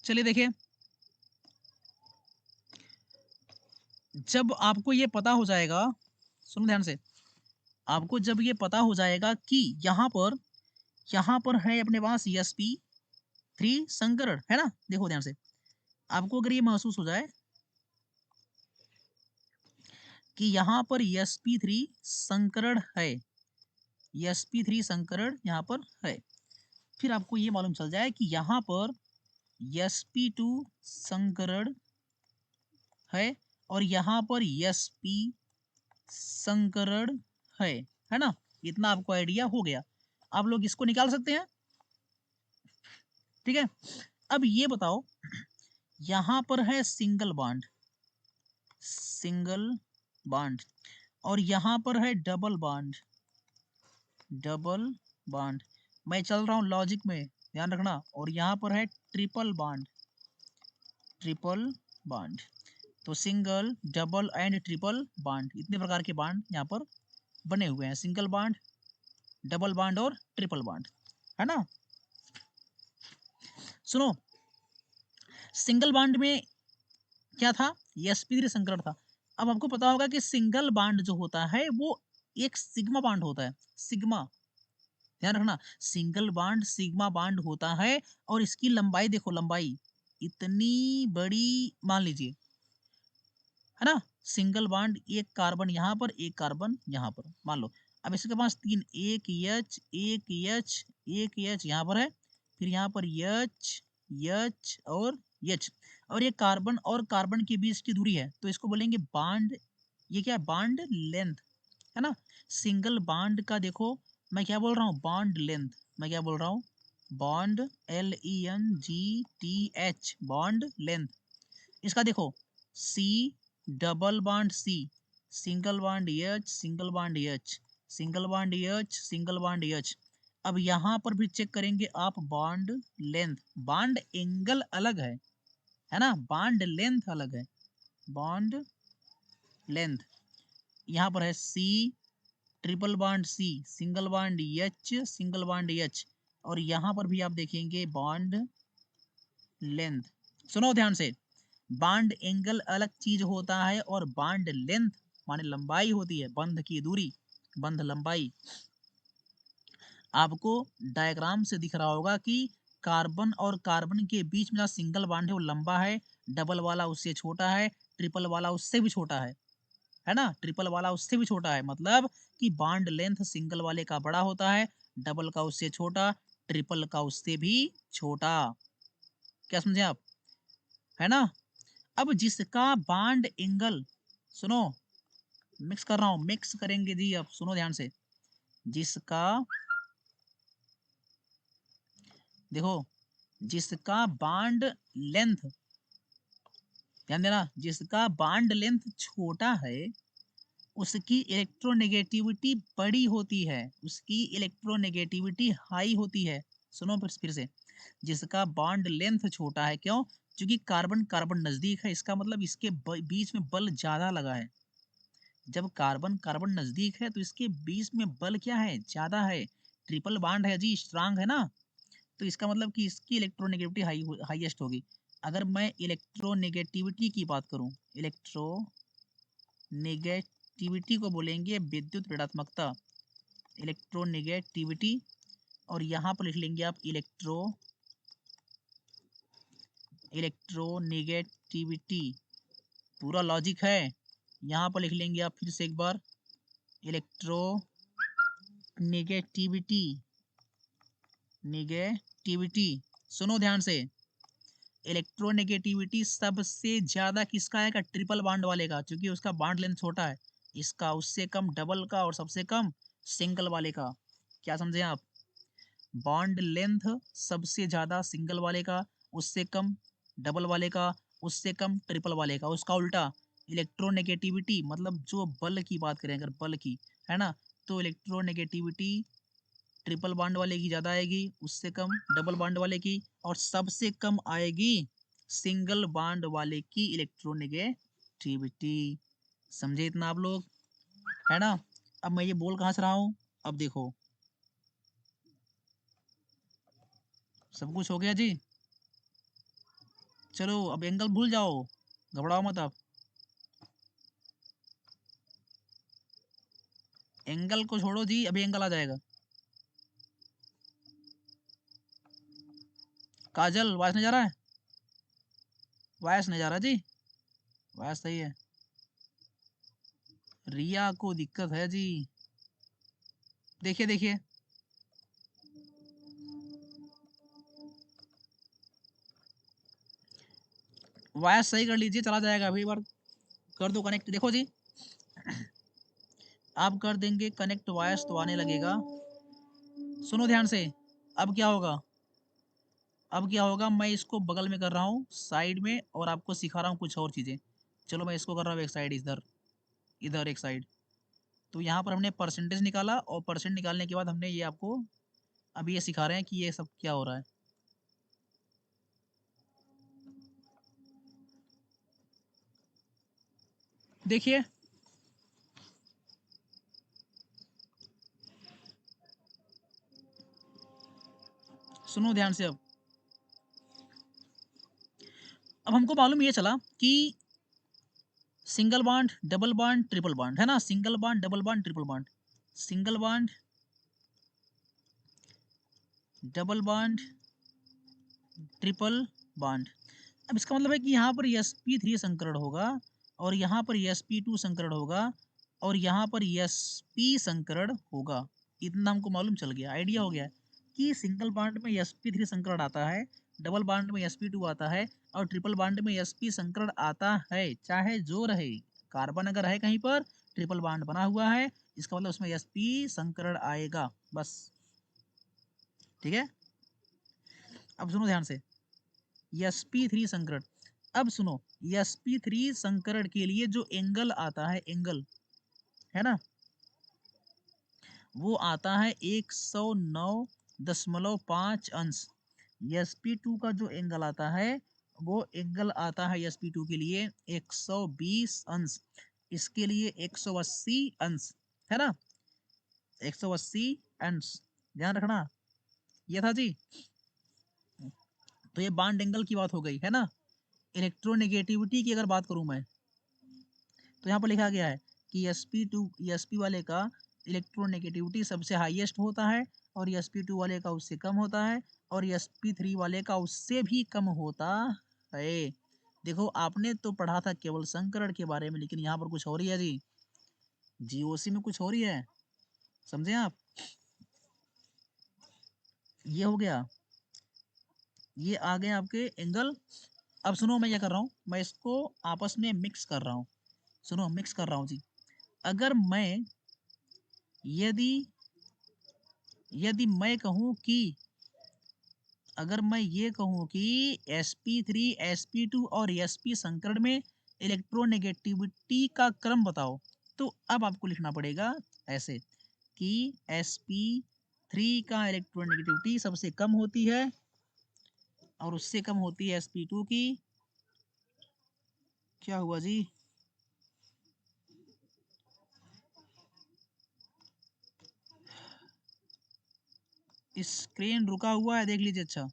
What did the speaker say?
चलिए देखिए, जब आपको ये पता हो जाएगा, सुनो ध्यान से, आपको जब ये पता हो जाएगा कि यहाँ पर है अपने पास sp3 संकरण, है ना? देखो ध्यान से, आपको अगर ये महसूस हो जाए कि यहाँ पर sp3 संकरण है, sp3 संकरण यहाँ पर है, फिर आपको ये मालूम चल जाए कि यहाँ पर sp2 संकरण है और यहाँ पर sp संकरण है ना? इतना आपको आइडिया हो गया। आप लोग इसको निकाल सकते हैं, ठीक है? अब ये बताओ, यहाँ पर है सिंगल बॉन्ड और यहाँ पर है डबल बॉन्ड। मैं चल रहा हूँ लॉजिक में, ध्यान रखना। और यहाँ पर है ट्रिपल बॉन्ड। तो single, double and triple bond, इतने प्रकार के बॉन्ड यहाँ पर बने हुए हैं। सिंगल बॉन्ड, डबल बॉन्ड और ट्रिपल बॉन्ड, है ना? सुनो, सिंगल बॉन्ड में क्या था? sp3 संकरण था। अब आपको पता होगा कि सिंगल बॉन्ड जो होता है वो एक सिग्मा बॉन्ड होता है। सिग्मा, ध्यान रखना, सिंगल बॉन्ड सिग्मा बॉन्ड होता है और इसकी लंबाई देखो, लंबाई इतनी बड़ी मान लीजिए, है ना? सिंगल बॉन्ड, एक कार्बन यहाँ पर, एक कार्बन यहाँ पर, मान लो। अब इसके पास तीन, एक एच, एक एच, एक एच यहाँ पर है, फिर यहाँ पर एच, एच और एच, और ये कार्बन और कार्बन के बीच की दूरी है, तो इसको बोलेंगे बॉन्ड। ये क्या है? बॉन्ड लेंथ, है ना? सिंगल बॉन्ड का देखो, मैं क्या बोल रहा हूँ? Bond length. मैं क्या बोल रहा हूँ? Bond, LENGTH, bond length. इसका देखो, C, double bond C, single bond H, single bond H, single bond H, single bond H. अब यहाँ पर भी चेक करेंगे आप बॉन्ड लेंथ। बॉन्ड एंगल अलग है ना? बॉन्ड लेंथ अलग है। बॉन्ड लेंथ यहाँ पर है C, triple bond C, single bond H, single bond H, और यहाँ पर भी आप देखेंगे बॉन्ड लेंथ। सुनो ध्यान से, बॉन्ड एंगल अलग चीज होता है और बॉन्ड लेंथ माने लंबाई होती है, बंध की दूरी, बंध लंबाई। आपको डायग्राम से दिख रहा होगा कि कार्बन और कार्बन के बीच में जो सिंगल बॉन्ड है वो लंबा है, डबल वाला उससे छोटा है, ट्रिपल वाला उससे भी छोटा है ना? ट्रिपल वाला उससे भी छोटा है, मतलब कि बॉन्ड लेंथ सिंगल वाले का बड़ा होता है, डबल का उससे छोटा, ट्रिपल का उससे भी छोटा। क्या समझे आप? है ना? अब जिसका बॉन्ड एंगल, सुनो, मिक्स कर रहा हूं, मिक्स करेंगे जी, अब सुनो ध्यान से। जिसका, देखो, जिसका बॉन्ड लेंथ, ध्यान देना, जिसका बॉन्ड लेंथ छोटा है उसकी इलेक्ट्रोनेगेटिविटी बड़ी होती है, उसकी इलेक्ट्रोनेगेटिविटी हाई होती है। सुनो फिर से, जिसका बॉन्ड लेंथ छोटा है, क्यों? क्योंकि कार्बन कार्बन नजदीक है, इसका मतलब इसके बीच में बल ज्यादा लगा है। जब कार्बन कार्बन नजदीक है तो इसके बीच में बल क्या है? ज्यादा है। ट्रिपल बॉन्ड है जी, स्ट्रांग है ना, तो इसका मतलब कि इसकी इलेक्ट्रोनेगेटिविटी हाईएस्ट होगी। अगर मैं इलेक्ट्रोनेगेटिविटी की बात करूं, इलेक्ट्रोनेगेटिविटी को बोलेंगे विद्युत ऋणात्मकता, इलेक्ट्रोनेगेटिविटी। और यहाँ पर लिख लेंगे आप इलेक्ट्रोनेगेटिविटी, पूरा लॉजिक है। यहाँ पर लिख लेंगे आप फिर से एक बार, इलेक्ट्रोनेगेटिविटी, नेगेटिविटी। सुनो ध्यान से, इलेक्ट्रोनेगेटिविटी सबसे ज्यादा किसका आएगा? ट्रिपल बॉन्ड वाले का, क्योंकि उसका बॉन्ड लेंथ छोटा है। इसका उससे कम डबल का, और सबसे कम सिंगल वाले का। क्या समझे आप? बॉन्ड लेंथ सबसे ज्यादा सिंगल वाले का, उससे कम डबल वाले का, उससे कम ट्रिपल वाले का। उसका उल्टा इलेक्ट्रोनेगेटिविटी, मतलब जो बल की बात करें अगर, बल की, है ना, तो इलेक्ट्रोनेगेटिविटी ट्रिपल बॉन्ड वाले की ज़्यादा आएगी, उससे कम डबल बॉन्ड वाले की, और सबसे कम आएगी सिंगल बॉन्ड वाले की इलेक्ट्रोनेगेटिविटी। समझे इतना आप लोग? है ना? अब मैं ये बोल कहाँ से रहा हूँ? अब देखो, सब कुछ हो गया जी। चलो अब एंगल भूल जाओ, घबराओ मत अब। एंगल को छोड़ो जी, अभी एंगल आ जाएगा। काजल वॉइस नहीं जा रहा है? वॉइस नहीं जा रहा जी? वॉइस सही है। रिया को दिक्कत है जी। देखिए देखिए, वॉइस सही कर लीजिए, चला जाएगा अभी। एक बार कर दो कनेक्ट, देखो जी, आप कर देंगे कनेक्ट वॉइस तो आने लगेगा। सुनो ध्यान से, अब क्या होगा, अब क्या होगा, मैं इसको बगल में कर रहा हूँ साइड में, और आपको सिखा रहा हूँ कुछ और चीज़ें। चलो मैं इसको कर रहा हूँ एक साइड, इधर, इधर एक साइड। तो यहाँ पर हमने परसेंटेज निकाला, और परसेंट निकालने के बाद हमने ये आपको अभी ये सिखा रहे हैं कि ये सब क्या हो रहा है। देखिए, सुनो ध्यान से अब हमको मालूम ये चला कि single bond, double bond, triple bond, है ना? Single bond, double bond, triple bond, single bond, double bond, triple bond. अब इसका मतलब है कि यहाँ पर sp3 संकरण होगा, और यहाँ पर sp2 संकरण होगा, और यहाँ पर sp संकरण होगा। इतना हमको मालूम चल गया, आइडिया हो गया कि सिंगल बॉन्ड में sp3 संकरण आता है, डबल बॉन्ड में sp2 आता है, और ट्रिपल बॉन्ड में sp संकरण आता है, चाहे जो रहे। कार्बन अगर है कहीं पर, ट्रिपल बॉन्ड बना हुआ है, इसका मतलब उसमें sp संकरण आएगा, बस। ठीक है, अब सुनो ध्यान से, sp3 संकरण। अब सुनो, sp3 संकरण के लिए जो एंगल आता है, एंगल, है ना, वो आता है 109.5 अंश। sp2 का जो एंगल आता है, वो एंगल आता है sp2 के लिए 120 अंश, इसके लिए 180 अंश, है ना, 180 अंश, ध्यान रखना। ये था जी। तो ये बॉन्ड एंगल की बात हो गई, है ना। इलेक्ट्रोनेगेटिविटी की अगर बात करूं मैं, तो यहाँ पर लिखा गया है कि sp वाले का इलेक्ट्रोनेगेटिविटी सबसे हाईएस्ट होता है, और sp2 वाले का उससे कम होता है, और sp3 वाले का उससे भी कम होता है। देखो, आपने तो पढ़ा था केवल संकरण के बारे में, लेकिन यहाँ पर कुछ हो रही है जी, जीओसी में कुछ हो रही है, समझे आप? ये हो गया, ये आ गए आपके एंगल। अब सुनो, मैं क्या कर रहा हूँ, मैं इसको आपस में मिक्स कर रहा हूँ। सुनो, मिक्स कर रहा हूँ जी। अगर मैं, यदि यदि मैं कहूँ कि, अगर मैं ये कहूँ कि sp3, sp2 और sp संकरण में इलेक्ट्रोनेगेटिविटी का क्रम बताओ, तो अब आपको लिखना पड़ेगा ऐसे कि sp3 का इलेक्ट्रोनेगेटिविटी सबसे कम होती है, और उससे कम होती है sp2 की। क्या हुआ जी? स्क्रीन रुका हुआ है, देख लीजिए। अच्छा,